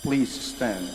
Please stand.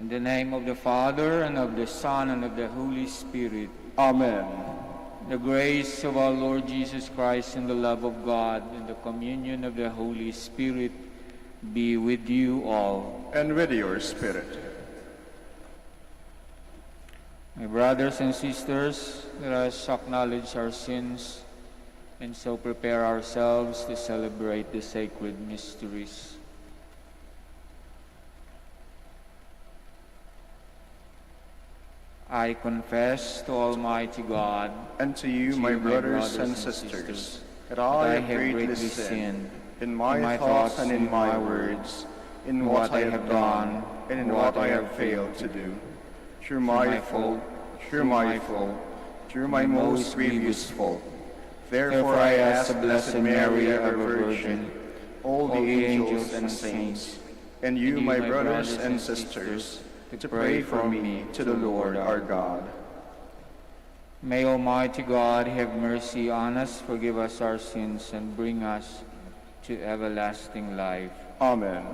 In the name of the Father, and of the Son, and of the Holy Spirit. Amen. The grace of our Lord Jesus Christ, and the love of God, and the communion of the Holy Spirit be with you all. And with your spirit. My brothers and sisters, let us acknowledge our sins and so prepare ourselves to celebrate the sacred mysteries. I confess to Almighty God and to you, my brothers and sisters, that I have greatly sinned in my thoughts and in my words, in what I have done and in what I have failed to do. Through my fault, through my most grievous fault. Therefore I ask the Blessed Mary, ever Virgin, all the angels and saints, and you, my brothers and sisters, to pray for me to the Lord our God. May Almighty God have mercy on us, forgive us our sins, and bring us to everlasting life. Amen.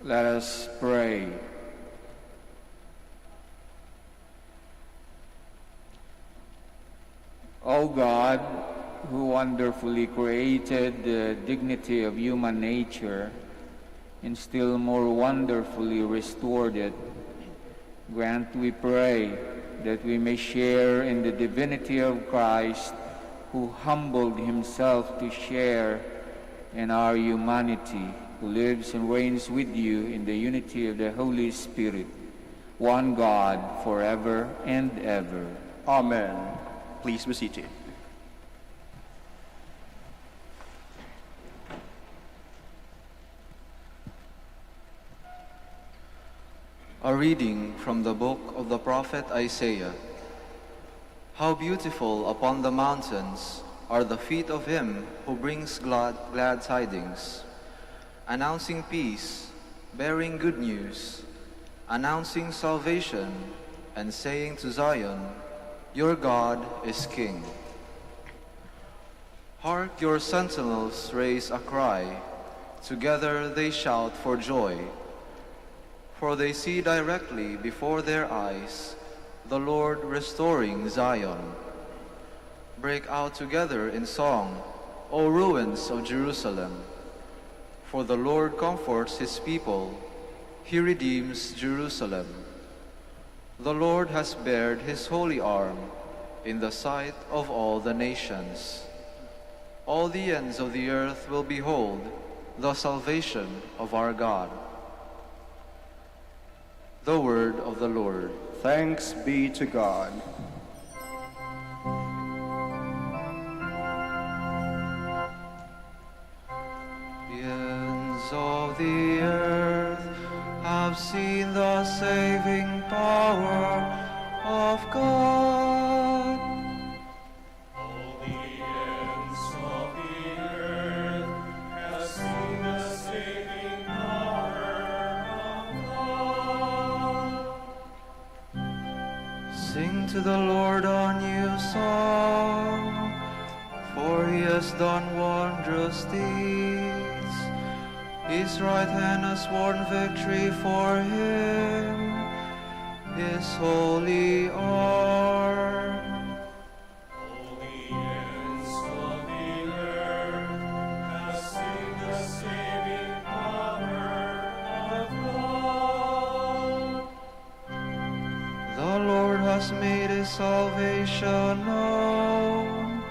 Let us pray. O God, who wonderfully created the dignity of human nature and still more wonderfully restored it, grant, we pray, that we may share in the divinity of Christ, who humbled himself to share in our humanity, who lives and reigns with you in the unity of the Holy Spirit, one God, forever and ever. Amen. Please be seated. A reading from the book of the prophet Isaiah. How beautiful upon the mountains are the feet of him who brings glad tidings, announcing peace, bearing good news, announcing salvation, and saying to Zion, your God is King. Hark, your sentinels raise a cry, together they shout for joy, for they see directly before their eyes the Lord restoring Zion. Break out together in song, O ruins of Jerusalem, for the Lord comforts his people, he redeems Jerusalem. The Lord has bared his holy arm in the sight of all the nations. All the ends of the earth will behold the salvation of our God. The word of the Lord. Thanks be to God. The ends of the earth have seen the saving power of God. All the ends of the earth have seen the saving power of God. Sing to the Lord a new song, for he has done wondrous deeds. His right hand has won victory for him, his holy arm. All the ends of the earth have seen the saving power of God. The Lord has made his salvation known.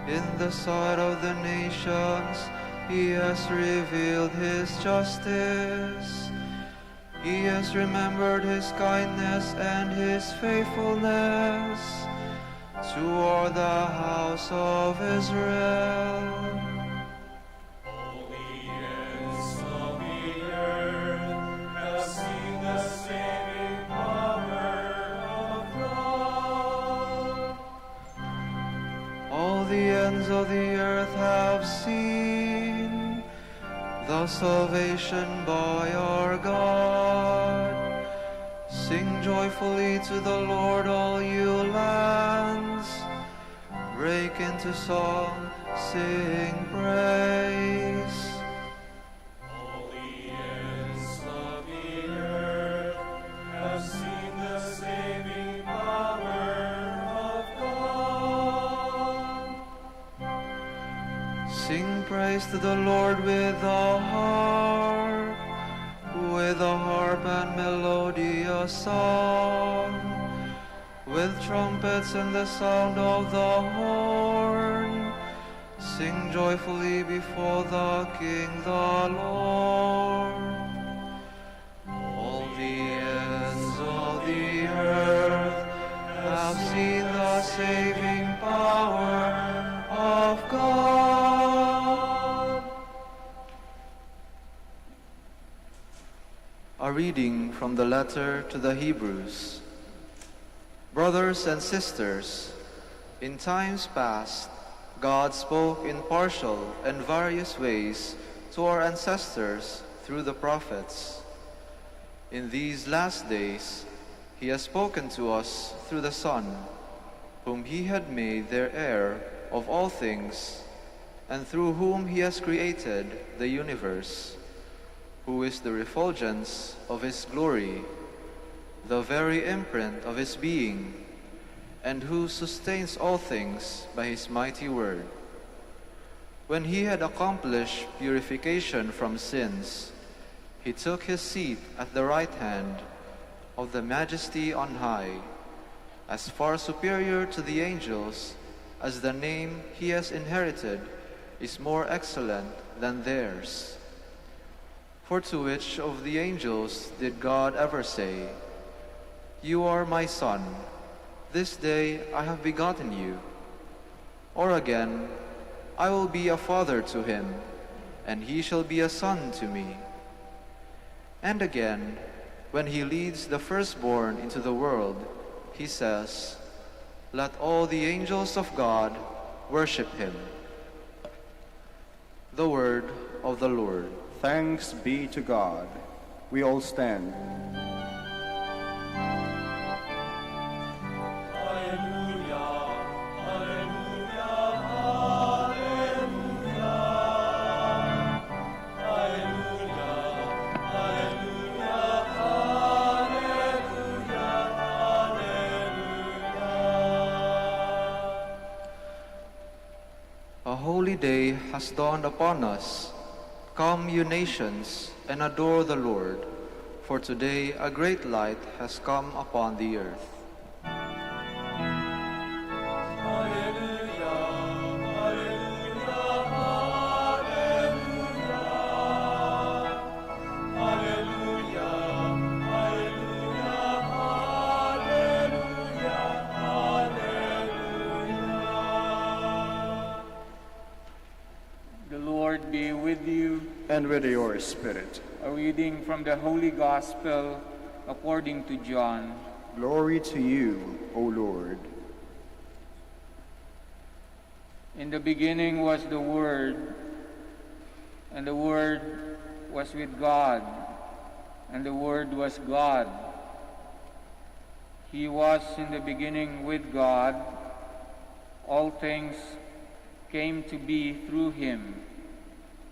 In the sight of the nations, he has revealed his justice. He has remembered his kindness and his faithfulness toward the house of Israel. All the ends of the earth have seen the saving power of God. All the ends of the earth have seen the salvation by our God. Sing joyfully to the Lord, all you lands. Break into song, sing praise. All the ends of the earth have seen the saving power of God. Sing praise to the Lord with a harp and melodious song, with trumpets and the sound of the horn. Sing joyfully before the King, the Lord. All the ends of the earth have seen the saving power of God. A reading from the letter to the Hebrews. Brothers and sisters, in times past, God spoke in partial and various ways to our ancestors through the prophets. In these last days, he has spoken to us through the Son, whom he had made their heir of all things, and through whom he has created the universe. who is the refulgence of his glory, the very imprint of his being, and who sustains all things by his mighty word. When he had accomplished purification from sins, he took his seat at the right hand of the Majesty on high, as far superior to the angels as the name he has inherited is more excellent than theirs. For to which of the angels did God ever say, "You are my son, this day I have begotten you"? Or again, "I will be a father to him, and he shall be a son to me"? And again, when he leads the firstborn into the world, he says, "Let all the angels of God worship him." The word of the Lord. Thanks be to God. We all stand. A holy day has dawned upon us. Come, you nations, and adore the Lord, for today a great light has come upon the earth. Be with you. And with your spirit. A reading from the Holy Gospel according to John. Glory to you, O Lord. In the beginning was the Word, and the Word was with God, and the Word was God. He was in the beginning with God. All things came to be through him,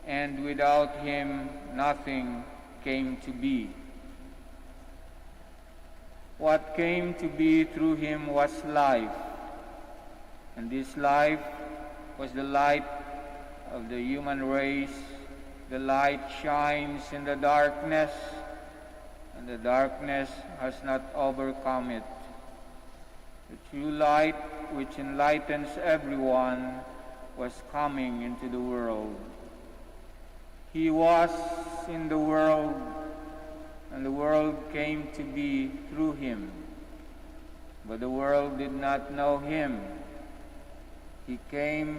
and without him nothing came to be. What came to be through him was life, and this life was the light of the human race. The light shines in the darkness, and the darkness has not overcome it. The true light, which enlightens everyone, was coming into the world. He was in the world, and the world came to be through him. But the world did not know him. He came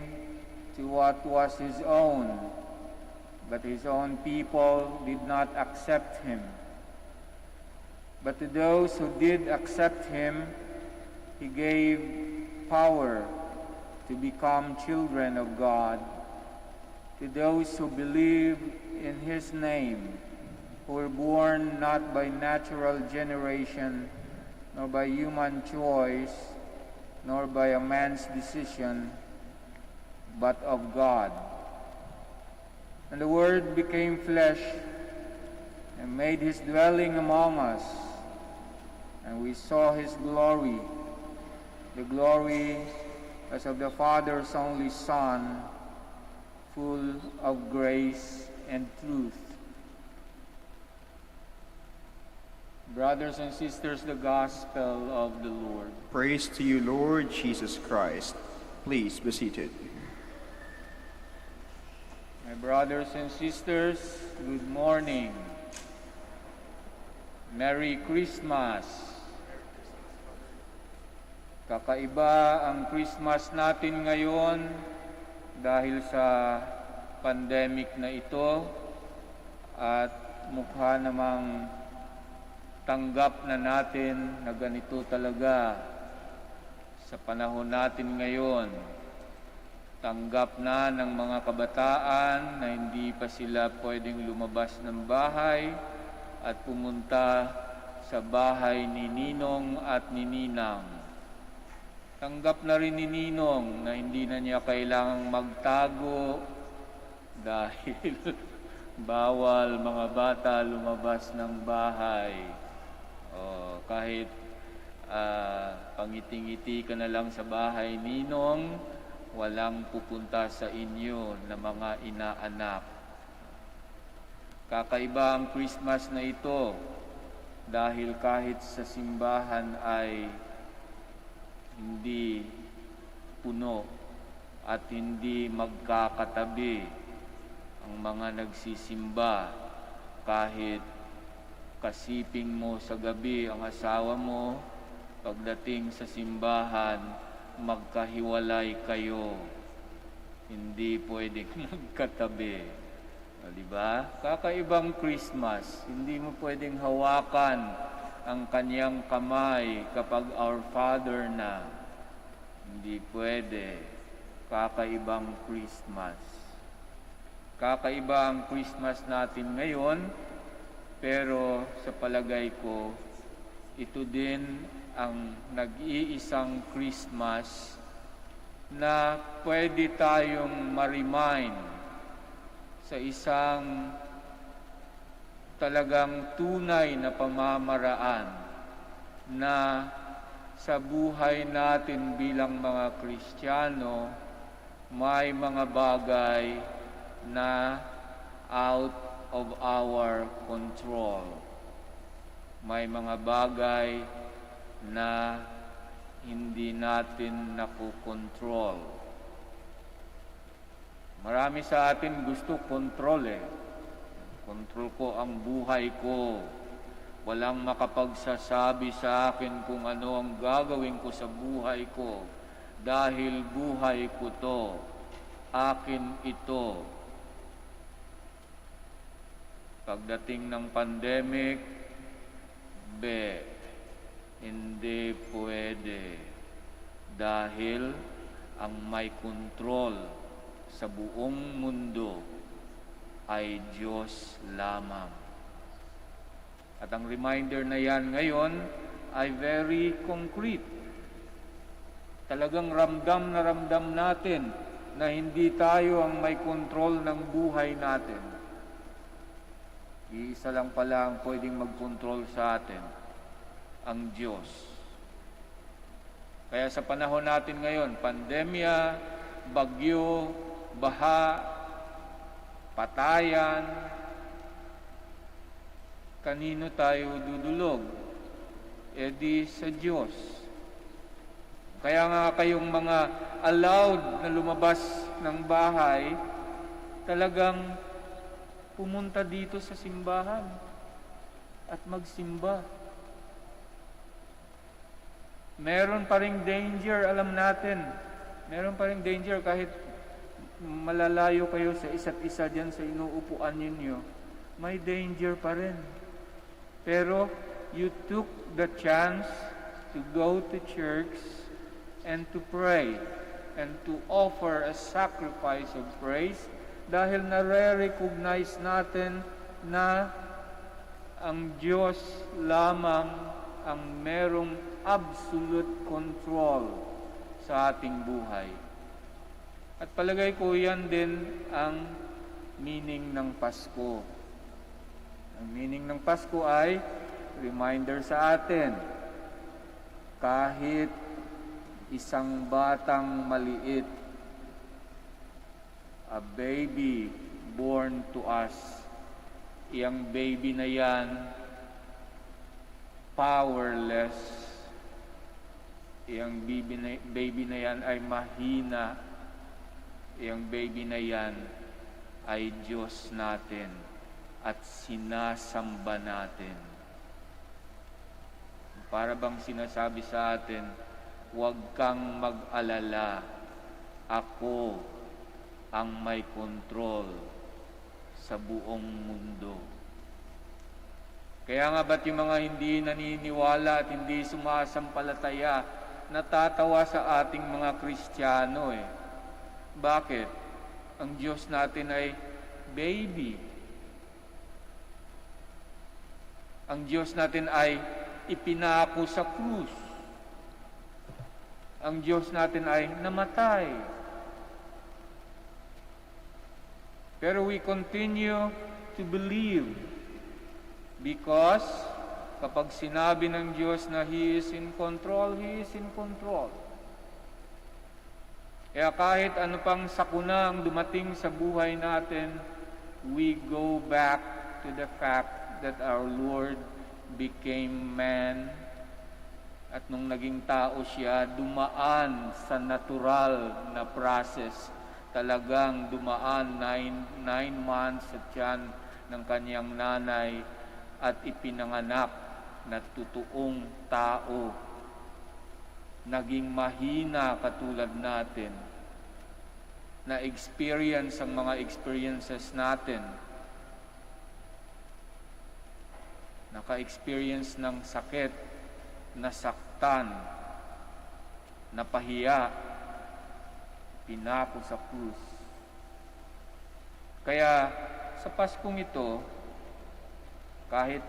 to what was his own, but his own people did not accept him. But to those who did accept him, he gave power to become children of God, to those who believe in his name, who were born not by natural generation, nor by human choice, nor by a man's decision, but of God. And the Word became flesh and made his dwelling among us, and we saw his glory, the glory as of the Father's only Son, full of grace and truth. Brothers and sisters, the Gospel of the Lord. Praise to you, Lord Jesus Christ. Please be seated. My brothers and sisters, good morning. Merry Christmas. Kakaiba ang Christmas natin ngayon dahil sa pandemic na ito, at mukha namang tanggap na natin na ganito talaga sa panahon natin ngayon. Tanggap na ng mga kabataan na hindi pa sila pwedeng lumabas ng bahay at pumunta sa bahay ni Ninong at ni Ninang. Tanggap na rin ni Ninong na hindi na niya kailangang magtago dahil Bawal mga bata lumabas ng bahay. Kahit pangiting-ngiti ka na lang sa bahay, ninong, walang pupunta sa inyo na mga inaanak. Kakaiba ang Christmas na ito dahil kahit sa simbahan ay hindi puno at hindi magkakatabi ang mga nagsisimba. Kahit kasiping mo sa gabi ang asawa mo, pagdating sa simbahan, magkahiwalay kayo. Hindi pwedeng magkatabi. Diba? Kakaibang Christmas. Hindi mo pwedeng hawakan ang kanyang kamay kapag Our Father na. Hindi pwede. Kakaibang Christmas. Kakaiba ang Christmas natin ngayon, pero sa palagay ko, ito din ang nag-iisang Christmas na pwede tayong ma-remind sa isang talagang tunay na pamamaraan na sa buhay natin bilang mga Kristiyano, may mga bagay na out of our control. May mga bagay na hindi natin nakukontrol. Marami sa atin gusto kontrol Kontrol ko ang buhay ko. Walang makapagsasabi sa akin kung ano ang gagawin ko sa buhay ko. Dahil buhay ko to. Akin ito. Pagdating ng pandemic, hindi pwede. Dahil ang may kontrol sa buong mundo ay Diyos lamang. At ang reminder na yan ngayon ay very concrete. Talagang ramdam na ramdam natin na hindi tayo ang may kontrol ng buhay natin. Iisa lang pala ang pwedeng mag-control sa atin, ang Diyos. Kaya sa panahon natin ngayon, pandemya, bagyo, baha, patayan, kanino tayo dudulog? Di sa Diyos. Kaya nga kayong mga allowed na lumabas ng bahay, talagang pumunta dito sa simbahan at magsimba. Meron pa ring danger, alam natin. Meron pa ring danger kahit malalayo kayo sa isa't isa diyan sa inuupuan ninyo. May danger pa rin. Pero you took the chance to go to church and to pray and to offer a sacrifice of praise dahil nare-recognize natin na ang Diyos lamang ang merong absolute control sa ating buhay. At palagay ko yan din ang meaning ng Pasko. Ang meaning ng Pasko ay reminder sa atin, kahit isang batang maliit, a baby born to us, iyang baby na yan, powerless, iyang baby na yan ay mahina, iyang baby na yan ay Diyos natin at sinasamba natin. Para bang sinasabi sa atin, huwag kang mag-alala, ako ang may kontrol sa buong mundo. Kaya nga ba't yung mga hindi naniniwala at hindi sumasampalataya, natatawa sa ating mga Kristiyano Bakit? Ang Diyos natin ay baby. Ang Diyos natin ay ipinako sa krus. Ang Diyos natin ay namatay. Pero we continue to believe. Because kapag sinabi ng Diyos na He is in control, He is in control. Kaya kahit ano pang sakuna ang dumating sa buhay natin, we go back to the fact that our Lord became man. At nung naging tao siya, dumaan sa natural na process. Talagang dumaan 9 months sa tiyan ng kanyang nanay at ipinanganak na totoong tao. Naging mahina katulad natin. Na-experience ang mga experiences natin. Naka-experience ng sakit, nasaktan, napahiya, pinako sa krus. Kaya sa Paskong ito, kahit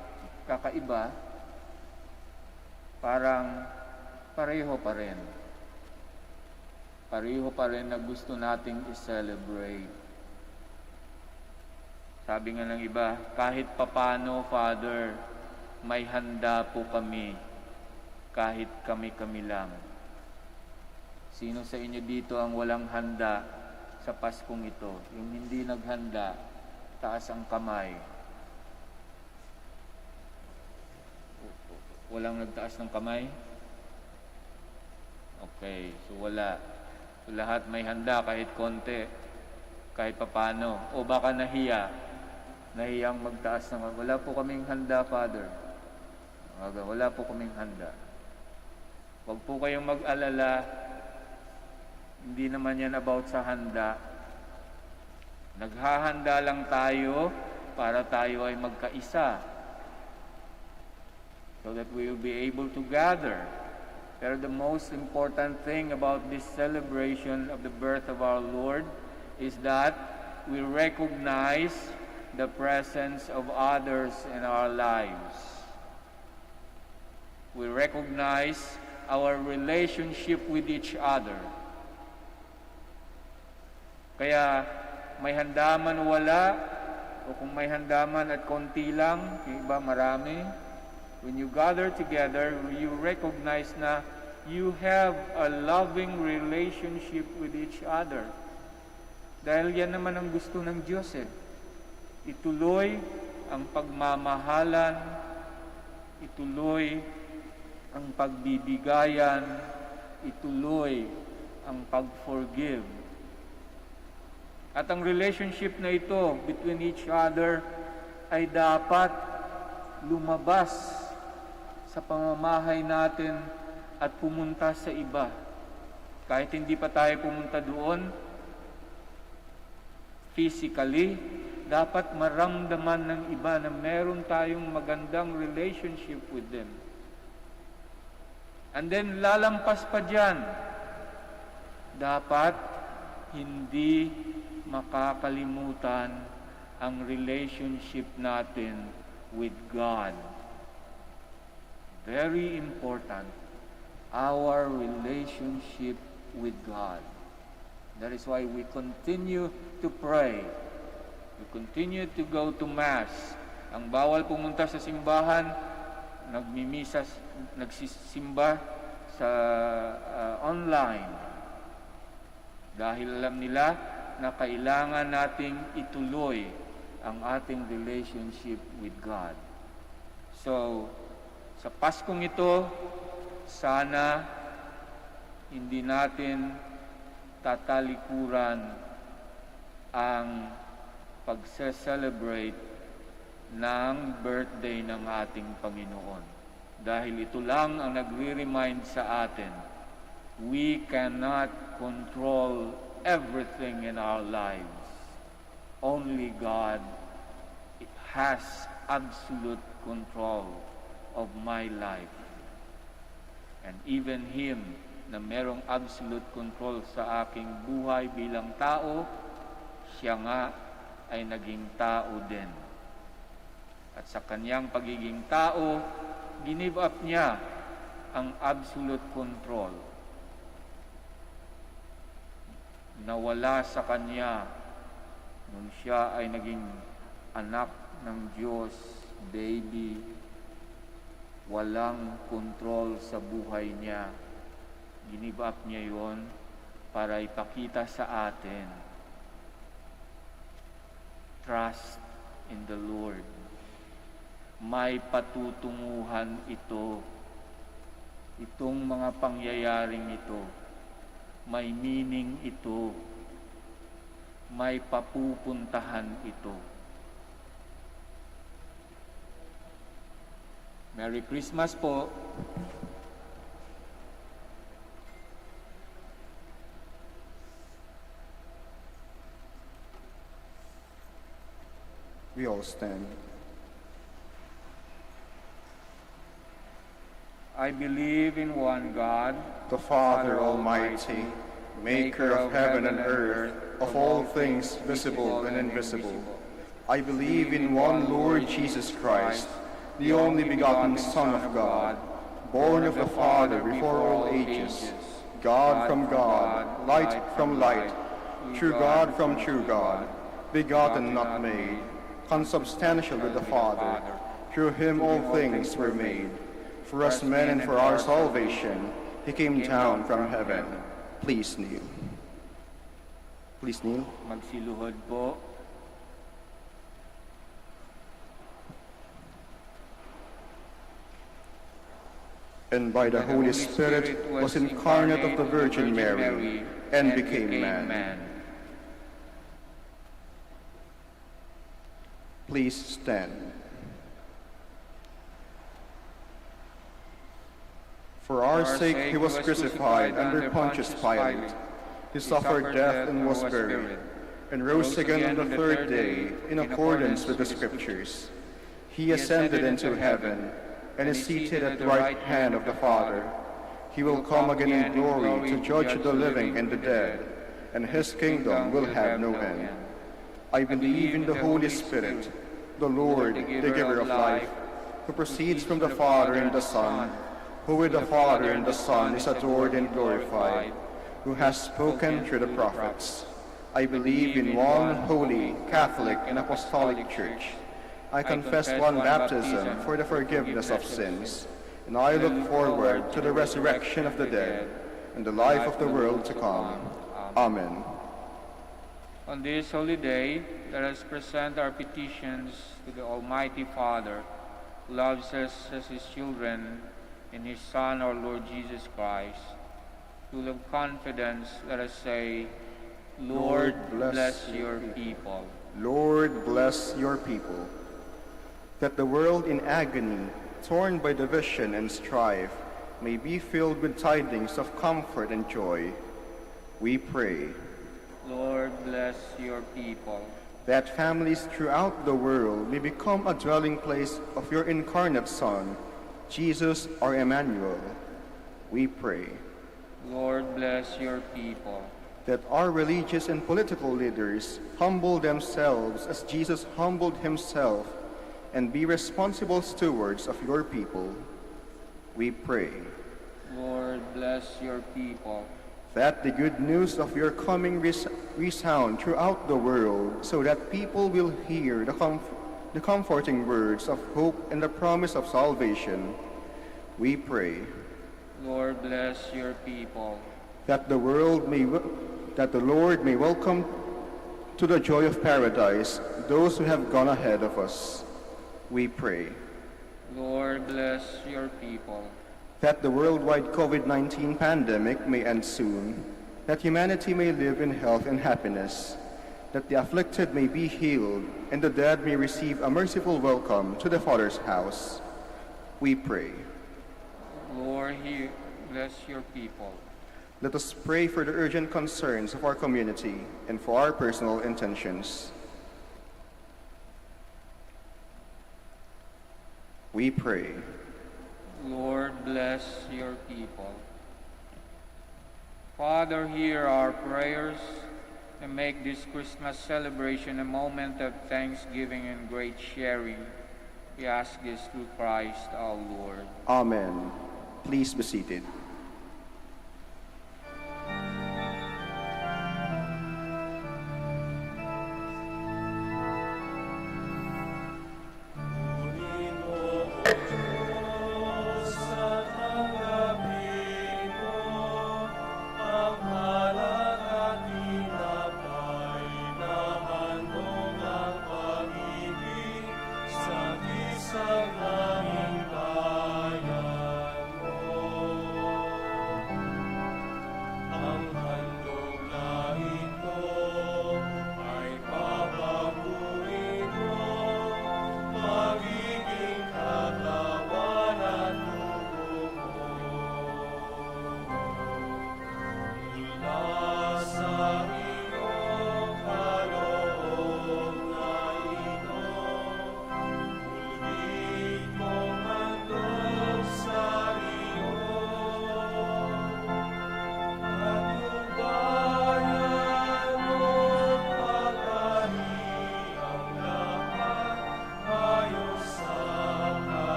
kakaiba, parang pareho pa rin. Pareho pa rin na gusto nating i-celebrate. Sabi nga ng iba, kahit papano, Father, may handa po kami, kahit kami-kami lang. Sino sa inyo dito ang walang handa sa Paskong ito? Yung hindi naghanda, taas ang kamay. Walang nagtaas ng kamay? Okay, so wala. So lahat may handa kahit konti, kahit papano. O baka nahiyang magtaas ng wala po kaming handa, Father. Wala po kaming handa. Huwag po kayong mag-alala. Hindi naman yan about sa handa. Naghahanda lang tayo para tayo ay magkaisa. So that we will be able to gather. Pero the most important thing about this celebration of the birth of our Lord is that we recognize the presence of others in our lives. We recognize our relationship with each other. Kaya may handa man wala, o kung may handa man at konti lang, iba marami, when you gather together, you recognize na you have a loving relationship with each other. Dahil yan naman ang gusto ng Diyos eh. Ituloy ang pagmamahalan, ituloy ang pagbibigayan, ituloy ang pag-forgive. At ang relationship na ito between each other ay dapat lumabas sa pamamahay natin at pumunta sa iba. Kahit hindi pa tayo pumunta doon, physically, dapat maramdaman ng iba na meron tayong magandang relationship with them. And then lalampas pa dyan, dapat hindi makakalimutan ang relationship natin with God. Very important. Our relationship with God. That is why we continue to pray. We continue to go to Mass. Ang bawal pumunta sa simbahan, nagsisimba sa online. Dahil alam nila na kailangan nating ituloy ang ating relationship with God. So, sa Paskong ito, sana hindi natin tatalikuran ang pagse-celebrate ng birthday ng ating Panginoon. Dahil ito lang ang nagre-remind sa atin, we cannot control everything in our lives. Only God has absolute control of my life. And even Him na merong absolute control sa aking buhay bilang tao, siya nga ay naging tao din. At sa kanyang pagiging tao, ginive up niya ang absolute control. Nawala sa kanya nung siya ay naging anak ng Diyos, baby, walang kontrol sa buhay niya. Give up niya yon para ipakita sa atin, trust in the Lord. May patutunguhan ito. Itong mga pangyayaring ito, may meaning ito. May papupuntahan ito. Merry Christmas po. We all stand. I believe in one God, The Father Almighty, maker of heaven and earth, of all things visible and invisible. I believe in one Lord Jesus Christ, the only begotten Son of God, born of the Father before all ages, God from God, light from light, true God from true God, begotten not made, consubstantial with the Father. Through him all things were made. For us men and for our salvation, he came down from heaven. Please kneel. Please kneel. magsiluhod po. And by the Holy Spirit was incarnate of the Virgin Mary and became man. Please stand. For our sake he was crucified under Pontius Pilate. He suffered death and was buried, and rose again on the third day in accordance with the Scriptures. He ascended into heaven and is seated at the right hand of the Father. He will come again in glory to judge the living and the dead, and his kingdom will have no end. I believe in the Holy Spirit, the Lord, the giver of life, who proceeds from the Father and the Son, who with the Father and the Son is adored and glorified, who has spoken through the prophets. I believe in one holy, Catholic, and Apostolic Church. I confess one baptism for the forgiveness of sins, and I look forward to the resurrection of the dead and the life of the world to come. Amen. On this holy day, let us present our petitions to the Almighty Father, who loves us as his children, in his Son, our Lord Jesus Christ. Full of confidence, let us say, Lord, bless your people. Lord, bless your people. That the world in agony, torn by division and strife, may be filled with tidings of comfort and joy. We pray. Lord, bless your people. That families throughout the world may become a dwelling place of your incarnate Son, Jesus, our Emmanuel. We pray. Lord, bless your people. That our religious and political leaders humble themselves as Jesus humbled himself and be responsible stewards of your people. We pray. Lord, bless your people. That the good news of your coming resound throughout the world, so that people will hear the comforting words of hope and the promise of salvation. We pray. Lord, bless your people. That the Lord may welcome to the joy of paradise those who have gone ahead of us. We pray. Lord, bless your people. That the worldwide COVID-19 pandemic may end soon, that humanity may live in health and happiness, that the afflicted may be healed, and the dead may receive a merciful welcome to the Father's house. We pray. Lord, bless your people. Let us pray for the urgent concerns of our community and for our personal intentions. We pray. Lord, bless your people. Father, hear our prayers and make this Christmas celebration a moment of thanksgiving and great sharing. We ask this through Christ our Lord. Amen. Please be seated.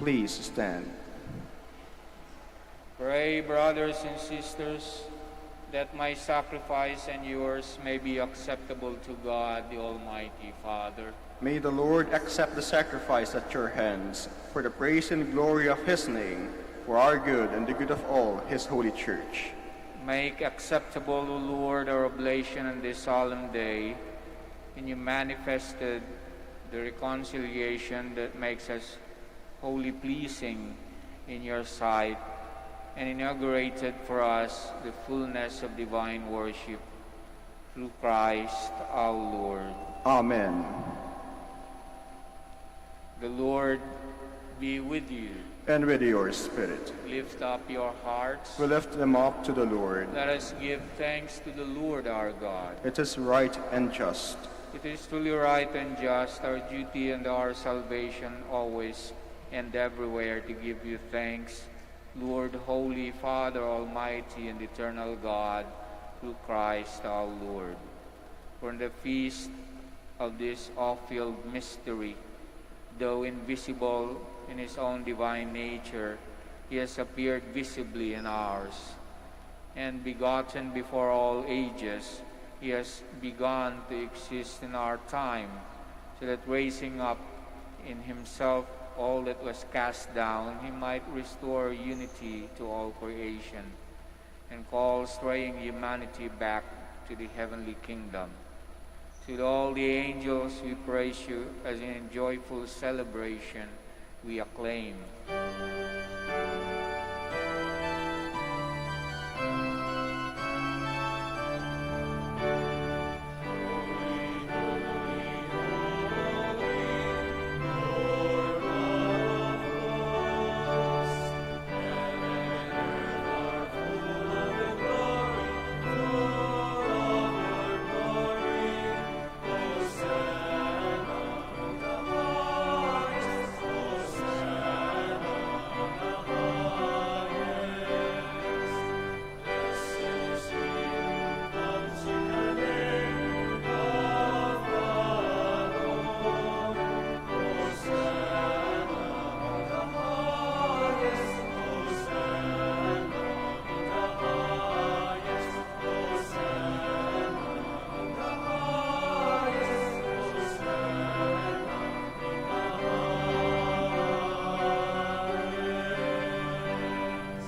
Please stand. Pray, brothers and sisters, that my sacrifice and yours may be acceptable to God, the Almighty Father. May the Lord accept the sacrifice at your hands for the praise and glory of his name, for our good and the good of all his holy church. Make acceptable, O Lord, our oblation on this solemn day, and you manifested the reconciliation that makes us wholly pleasing in your sight, and inaugurated for us the fullness of divine worship through Christ our Lord. Amen. The Lord be with you. And with your spirit. Lift up your hearts. We lift them up to the Lord. Let us give thanks to the Lord our God. It is right and just. It is truly right and just, our duty and our salvation, always and everywhere to give you thanks, Lord, Holy Father, Almighty and Eternal God, through Christ our Lord. For in the feast of this awful mystery, though invisible in his own divine nature, he has appeared visibly in ours. And begotten before all ages, he has begun to exist in our time, so that raising up in himself all that was cast down, he might restore unity to all creation, and call straying humanity back to the heavenly kingdom. To all the angels we praise you, as in joyful celebration we acclaim.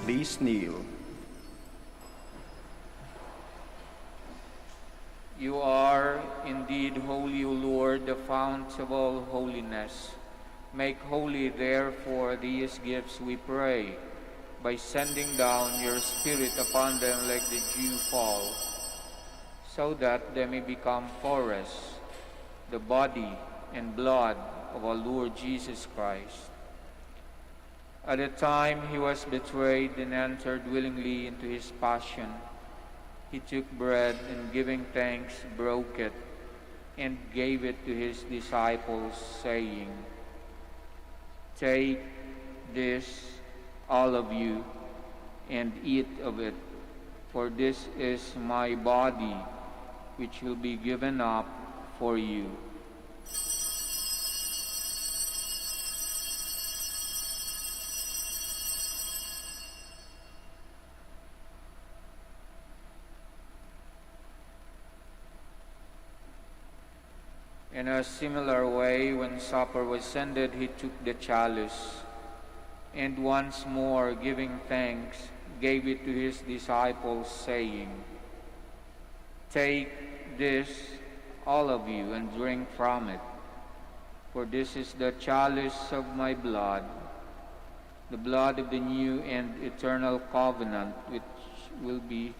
Please kneel. You are indeed holy, O Lord, the fount of all holiness. Make holy, therefore, these gifts, we pray, by sending down your Spirit upon them like the dew fall, so that they may become for us the body and blood of our Lord Jesus Christ. At the time he was betrayed and entered willingly into his passion, he took bread and giving thanks broke it and gave it to his disciples, saying, "Take this, all of you, and eat of it, for this is my body, which will be given up for you." In a similar way, when supper was ended, he took the chalice, and once more, giving thanks, gave it to his disciples, saying, "Take this, all of you, and drink from it, for this is the chalice of my blood, the blood of the new and eternal covenant, which will be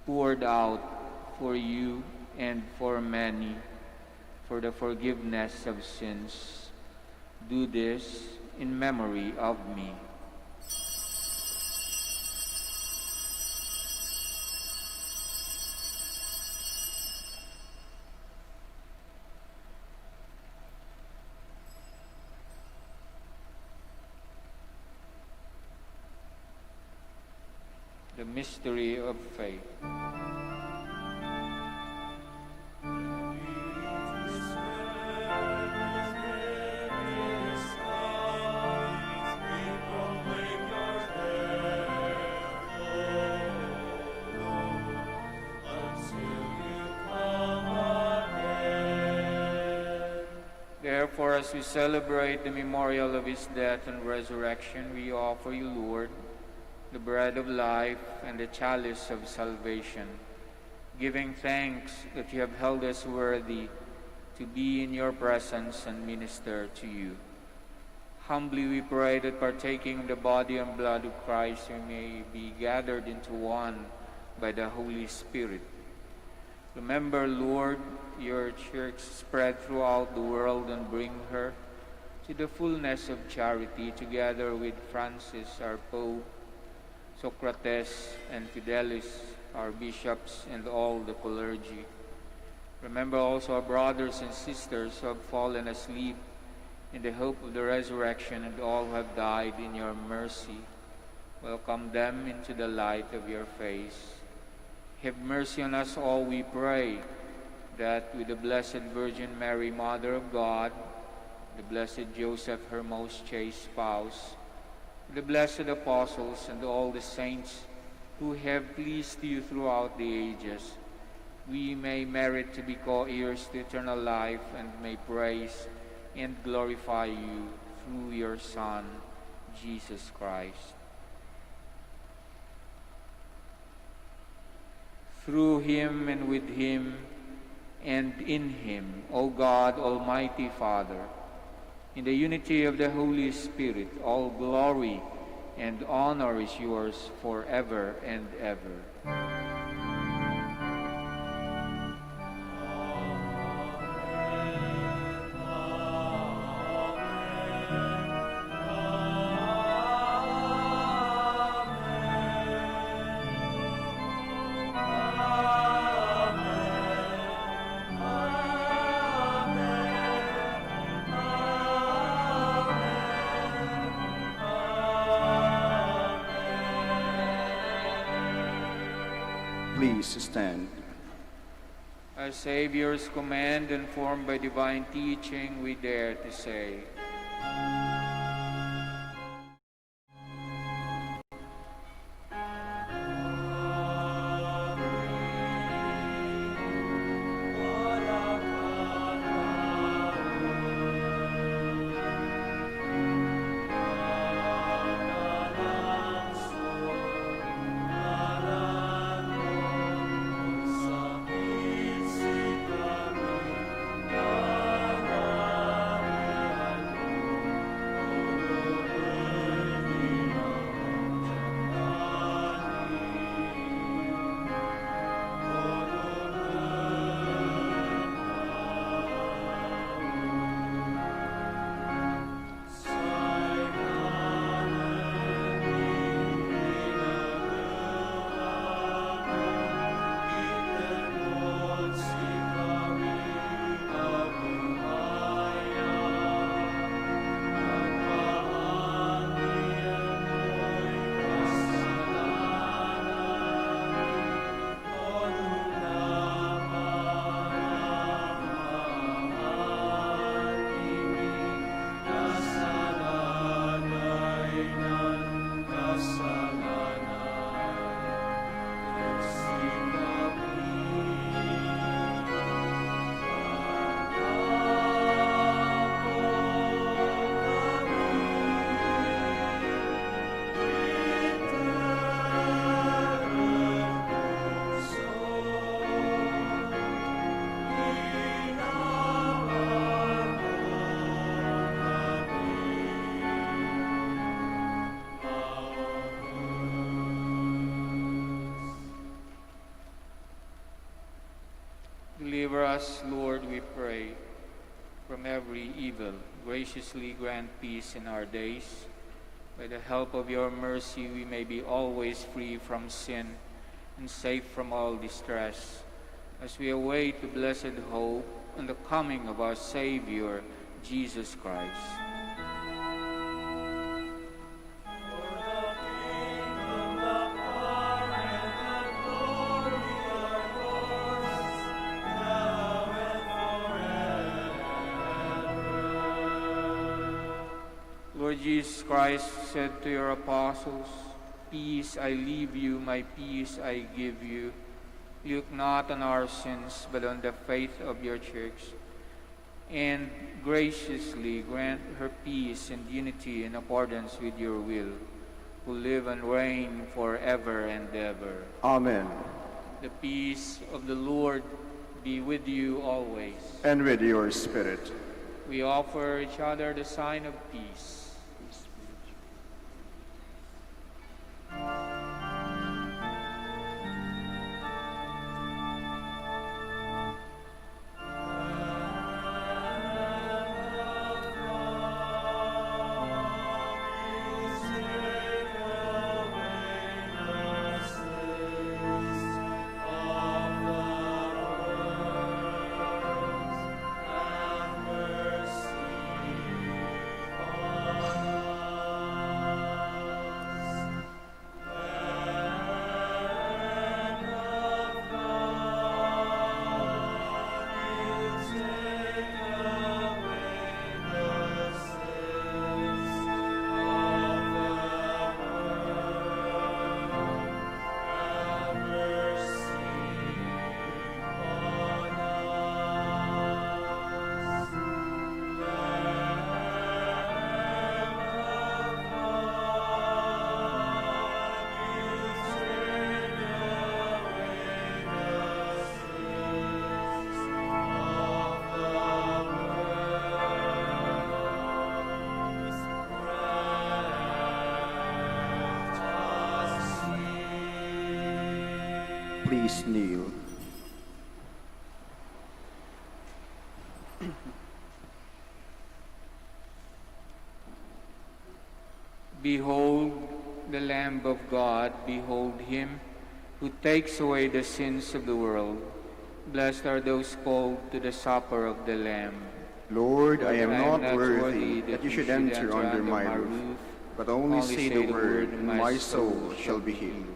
poured out for you and for many, for the forgiveness of sins. Do this in memory of me." The mystery of faith. as we celebrate the memorial of his death and resurrection, we offer you, Lord, the bread of life and the chalice of salvation, giving thanks that you have held us worthy to be in your presence and minister to you. Humbly we pray that partaking of the body and blood of Christ, we may be gathered into one by the Holy Spirit. Remember, Lord, your church spread throughout the world and bring her to the fullness of charity, together with Francis, our Pope, Socrates and Fidelis, our bishops, and all the clergy. Remember also our brothers and sisters who have fallen asleep in the hope of the resurrection, and all who have died in your mercy. Welcome them into the light of your face. Have mercy on us all, we pray, that with the Blessed Virgin Mary, Mother of God, the Blessed Joseph, her most chaste spouse, the blessed apostles, and all the saints who have pleased you throughout the ages, we may merit to be co-heirs to eternal life, and may praise and glorify you through your Son, Jesus Christ. Through him, and with him, and in him, O God, Almighty Father, in the unity of the Holy Spirit, all glory and honor is yours forever and ever. Please stand. Our Savior's command, informed by divine teaching, we dare to say, deliver us, Lord, we pray, from every evil. Graciously grant peace in our days. By the help of your mercy, we may be always free from sin and safe from all distress, as we await the blessed hope and the coming of our Savior, Jesus Christ. Lord Jesus Christ said to your apostles, "Peace I leave you, my peace I give you. Look not on our sins, but on the faith of your church, and graciously grant her peace and unity in accordance with your will, who live and reign forever and ever. Amen. The peace of the Lord be with you always. And with your spirit. We offer each other the sign of peace. Please kneel. Behold the Lamb of God, behold him who takes away the sins of the world. Blessed are those called to the supper of the Lamb. Lord, I am not worthy that you should enter under my roof, but only say the word, and my soul shall be healed.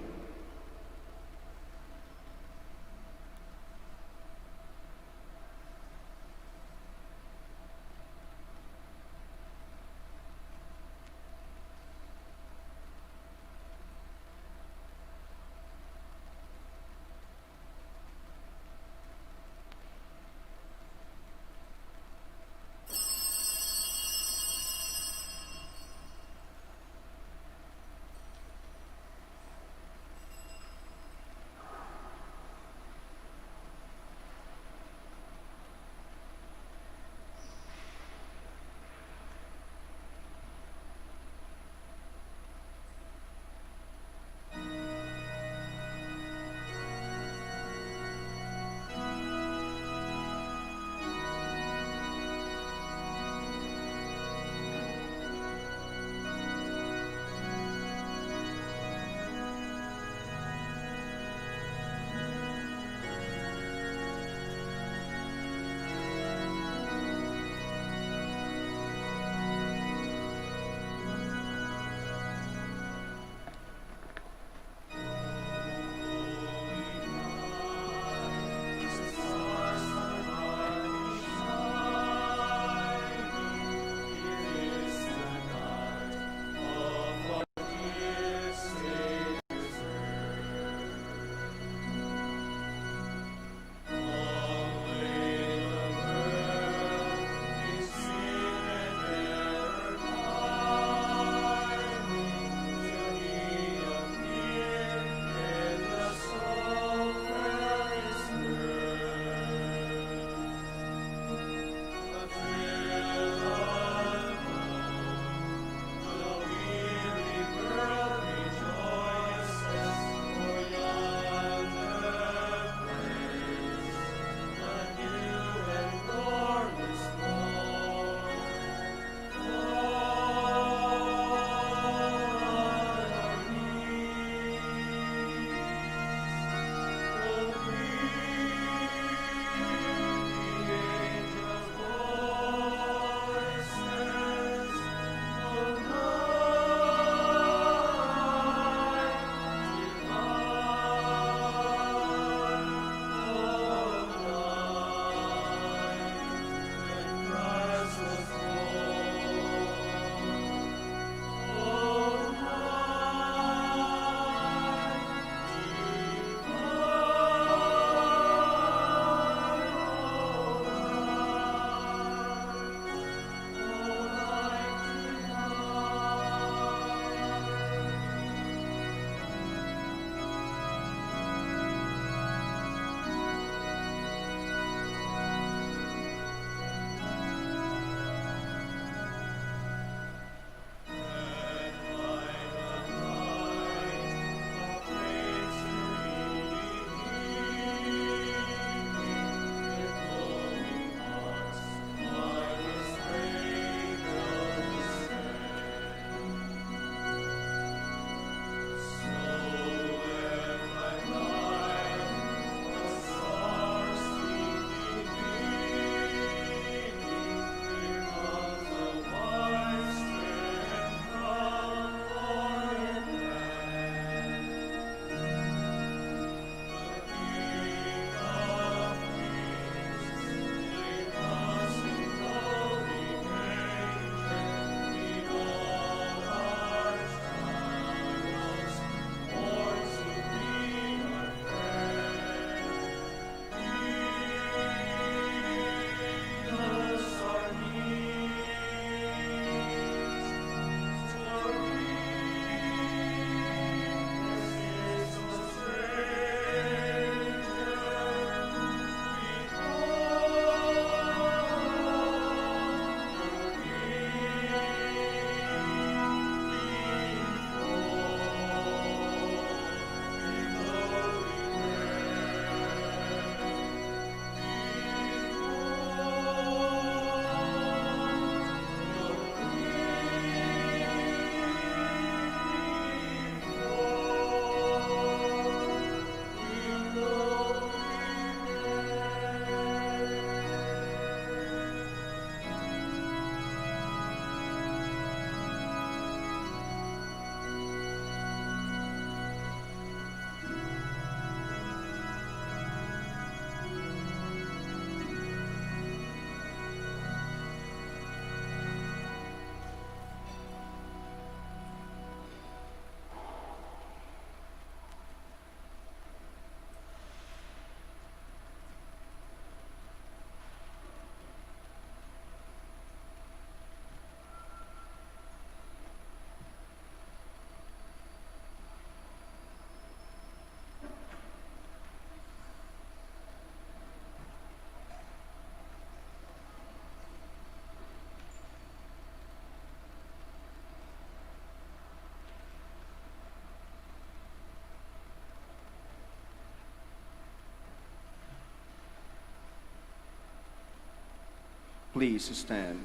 Please stand.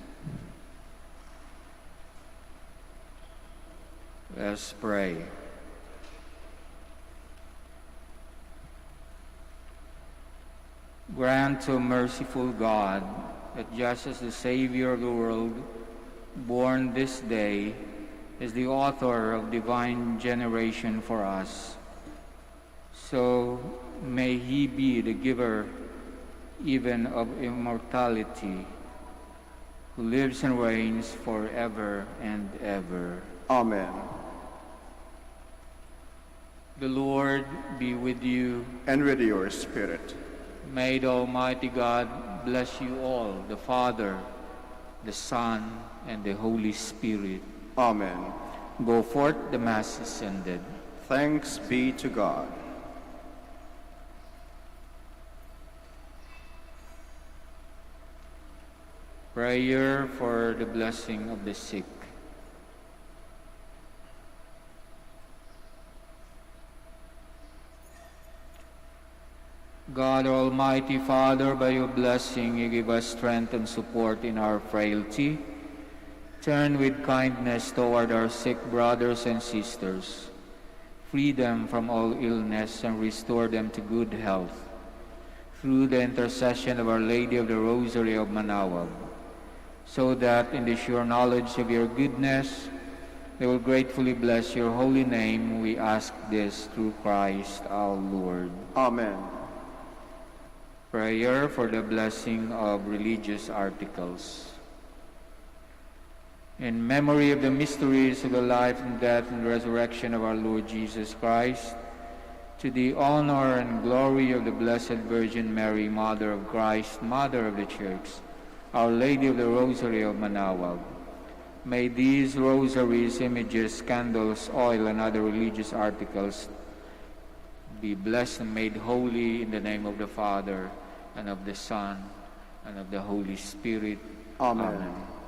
Let's pray. Grant, O merciful God, that just as the Savior of the world, born this day, is the author of divine generation for us, so may he be the giver even of immortality, who lives and reigns forever and ever. Amen. The Lord be with you. And with your spirit. May the Almighty God bless you all, the Father, the Son, and the Holy Spirit. Amen. Go forth, the Mass is ended. Thanks be to God. Prayer for the blessing of the sick. God, Almighty Father, by your blessing you give us strength and support in our frailty. Turn with kindness toward our sick brothers and sisters. Free them from all illness and restore them to good health. Through the intercession of Our Lady of the Rosary of Manaoag, so that in the sure knowledge of your goodness, they will gratefully bless your holy name, we ask this through Christ our Lord. Amen. Prayer for the blessing of religious articles. In memory of the mysteries of the life and death and resurrection of our Lord Jesus Christ, to the honor and glory of the Blessed Virgin Mary, Mother of Christ, Mother of the Church, Our Lady of the Rosary of Manaoag, may these rosaries, images, candles, oil, and other religious articles be blessed and made holy in the name of the Father, and of the Son, and of the Holy Spirit. Amen. Amen.